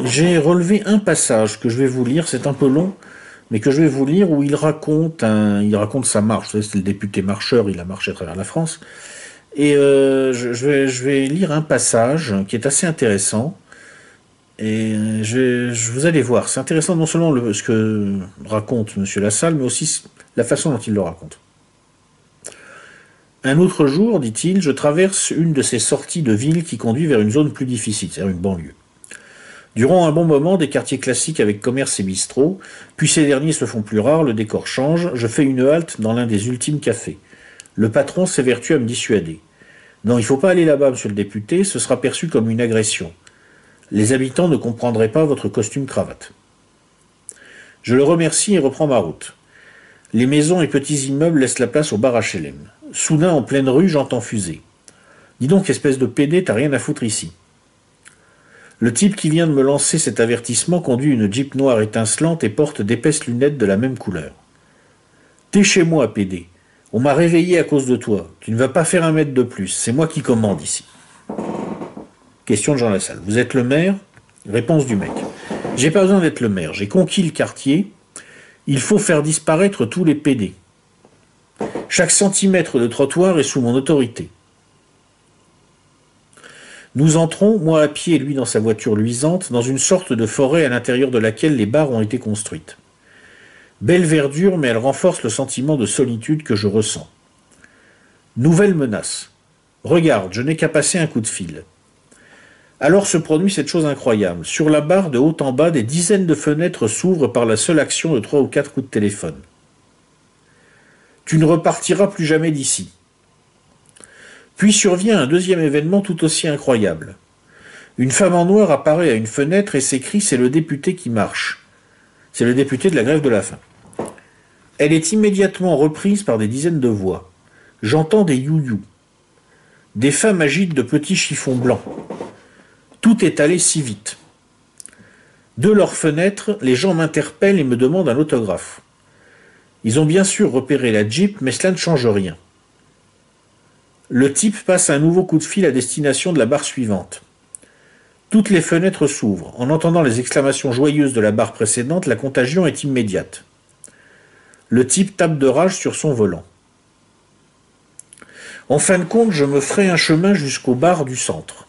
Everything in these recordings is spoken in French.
J'ai relevé un passage que je vais vous lire, c'est un peu long, mais que je vais vous lire, où il raconte sa marche. Vous savez, c'est le député marcheur, il a marché à travers la France. Et je vais lire un passage qui est assez intéressant. Et vous allez voir, c'est intéressant non seulement ce que raconte Monsieur Lassalle, mais aussi la façon dont il le raconte. Un autre jour, dit-il, je traverse une de ces sorties de ville qui conduit vers une zone plus difficile, c'est-à-dire une banlieue. Durant un bon moment, des quartiers classiques avec commerce et bistrot, puis ces derniers se font plus rares, le décor change, je fais une halte dans l'un des ultimes cafés. Le patron s'évertue à me dissuader. Non, il ne faut pas aller là-bas, monsieur le député, ce sera perçu comme une agression. Les habitants ne comprendraient pas votre costume-cravate. Je le remercie et reprends ma route. Les maisons et petits immeubles laissent la place au bar HLM. Soudain, en pleine rue, j'entends fuser. Dis donc, espèce de pédé, t'as rien à foutre ici. Le type qui vient de me lancer cet avertissement conduit une Jeep noire étincelante et porte d'épaisses lunettes de la même couleur. T'es chez moi, pédé. On m'a réveillé à cause de toi. Tu ne vas pas faire un mètre de plus. C'est moi qui commande ici. Question de Jean Lassalle. Vous êtes le maire? Réponse du mec. J'ai pas besoin d'être le maire. J'ai conquis le quartier. Il faut faire disparaître tous les pédés. Chaque centimètre de trottoir est sous mon autorité. Nous entrons, moi à pied et lui dans sa voiture luisante, dans une sorte de forêt à l'intérieur de laquelle les bars ont été construites. Belle verdure, mais elle renforce le sentiment de solitude que je ressens. Nouvelle menace. Regarde, je n'ai qu'à passer un coup de fil. Alors se produit cette chose incroyable. Sur la barre, de haut en bas, des dizaines de fenêtres s'ouvrent par la seule action de 3 ou 4 coups de téléphone. Tu ne repartiras plus jamais d'ici. Puis survient un deuxième événement tout aussi incroyable. Une femme en noir apparaît à une fenêtre et s'écrie « C'est le député qui marche ». C'est le député de la grève de la faim. Elle est immédiatement reprise par des dizaines de voix. J'entends des you-you. Des femmes agitent de petits chiffons blancs. Tout est allé si vite. De leurs fenêtres, les gens m'interpellent et me demandent un autographe. Ils ont bien sûr repéré la Jeep, mais cela ne change rien. Le type passe un nouveau coup de fil à destination de la barre suivante. Toutes les fenêtres s'ouvrent. En entendant les exclamations joyeuses de la barre précédente, la contagion est immédiate. Le type tape de rage sur son volant. En fin de compte, je me ferai un chemin jusqu'au bar du centre.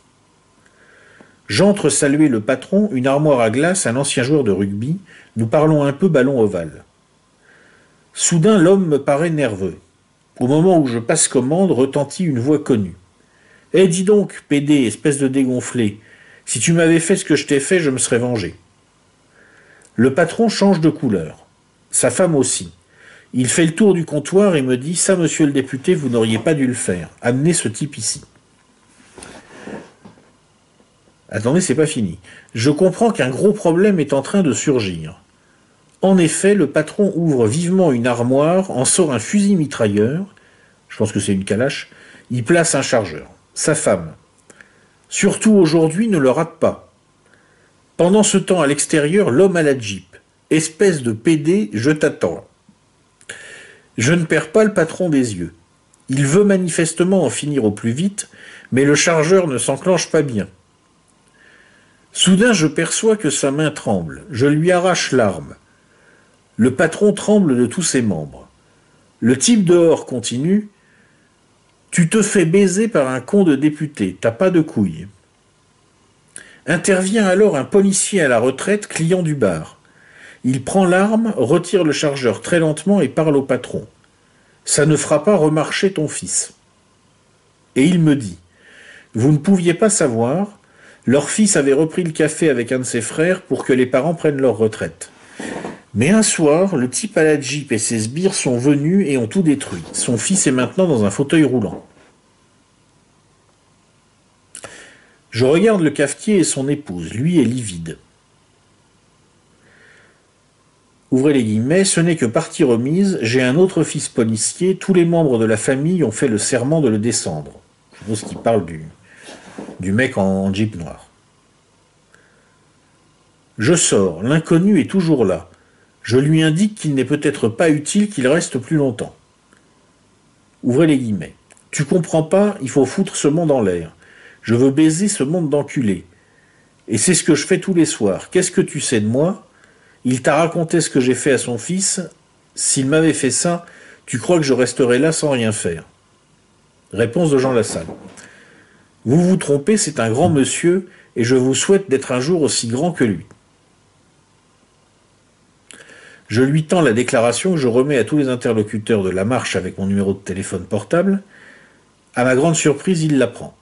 J'entre saluer le patron, une armoire à glace, un ancien joueur de rugby. Nous parlons un peu ballon ovale. Soudain, l'homme me paraît nerveux. Au moment où je passe commande, retentit une voix connue. « Eh, dis donc, pédé, espèce de dégonflé, si tu m'avais fait ce que je t'ai fait, je me serais vengé. » Le patron change de couleur. Sa femme aussi. Il fait le tour du comptoir et me dit « Ça, monsieur le député, vous n'auriez pas dû le faire. Amenez ce type ici. » Attendez, c'est pas fini. Je comprends qu'un gros problème est en train de surgir. En effet, le patron ouvre vivement une armoire, en sort un fusil mitrailleur, je pense que c'est une calache, il place un chargeur. Sa femme. Surtout aujourd'hui, ne le rate pas. Pendant ce temps, à l'extérieur, l'homme à la Jeep. Espèce de pédé, je t'attends. Je ne perds pas le patron des yeux. Il veut manifestement en finir au plus vite, mais le chargeur ne s'enclenche pas bien. Soudain, je perçois que sa main tremble. Je lui arrache l'arme. Le patron tremble de tous ses membres. Le type dehors continue. Tu te fais baiser par un con de député, t'as pas de couilles. Intervient alors un policier à la retraite, client du bar. Il prend l'arme, retire le chargeur très lentement et parle au patron. Ça ne fera pas remarcher ton fils. Et il me dit, vous ne pouviez pas savoir, leur fils avait repris le café avec un de ses frères pour que les parents prennent leur retraite. Mais un soir, le type à la Jeep et ses sbires sont venus et ont tout détruit. Son fils est maintenant dans un fauteuil roulant. Je regarde le cafetier et son épouse. Lui est livide. Ouvrez les guillemets, ce n'est que partie remise. J'ai un autre fils policier. Tous les membres de la famille ont fait le serment de le descendre. Je suppose qu'il parle du mec en Jeep noir. Je sors. L'inconnu est toujours là. Je lui indique qu'il n'est peut-être pas utile qu'il reste plus longtemps. Ouvrez les guillemets. Tu comprends pas, il faut foutre ce monde en l'air. Je veux baiser ce monde d'enculés. Et c'est ce que je fais tous les soirs. Qu'est-ce que tu sais de moi? Il t'a raconté ce que j'ai fait à son fils. S'il m'avait fait ça, tu crois que je resterais là sans rien faire? Réponse de Jean Lassalle. Vous vous trompez, c'est un grand monsieur, et je vous souhaite d'être un jour aussi grand que lui. Je lui tends la déclaration que je remets à tous les interlocuteurs de la marche avec mon numéro de téléphone portable. À ma grande surprise, il la prend.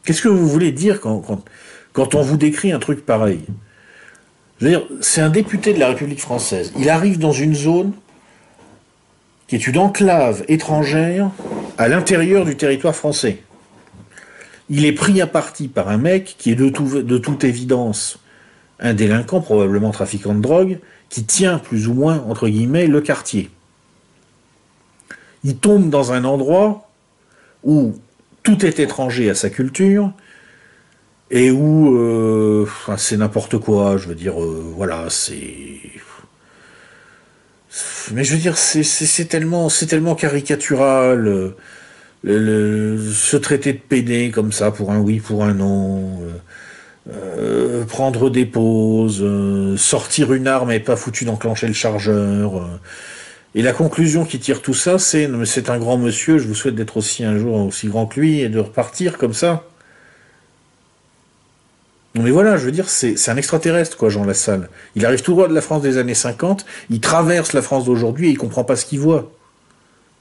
Qu'est-ce que vous voulez dire quand on vous décrit un truc pareil? Je veux dire, c'est un député de la République française. Il arrive dans une zone qui est une enclave étrangère à l'intérieur du territoire français. Il est pris à partie par un mec qui est de toute évidence un délinquant, probablement trafiquant de drogue, qui tient plus ou moins, entre guillemets, le quartier. Il tombe dans un endroit où tout est étranger à sa culture et où c'est n'importe quoi. Je veux dire, voilà, c'est. Mais je veux dire, c'est tellement caricatural. Se traiter de pédé comme ça pour un oui, pour un non. Prendre des pauses, sortir une arme et pas foutu d'enclencher le chargeur. Et la conclusion qui tire tout ça, c'est un grand monsieur, je vous souhaite d'être aussi un jour aussi grand que lui et de repartir comme ça. Non mais voilà, je veux dire, c'est un extraterrestre, quoi, Jean Lassalle. Il arrive tout droit de la France des années 50, il traverse la France d'aujourd'hui et il comprend pas ce qu'il voit.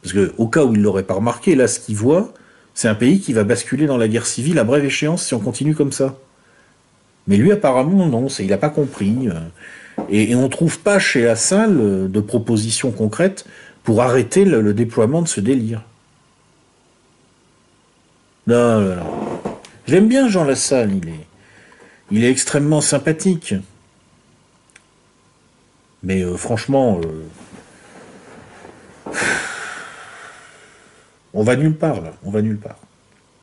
Parce que, au cas où il l'aurait pas remarqué, là, ce qu'il voit, c'est un pays qui va basculer dans la guerre civile à brève échéance si on continue comme ça. Mais lui, apparemment, non, il n'a pas compris. Et on ne trouve pas chez Lassalle de propositions concrètes pour arrêter le déploiement de ce délire. Non, non, non. Je l'aime bien, Jean Lassalle, il est extrêmement sympathique. Mais franchement, on va nulle part, là. On va nulle part.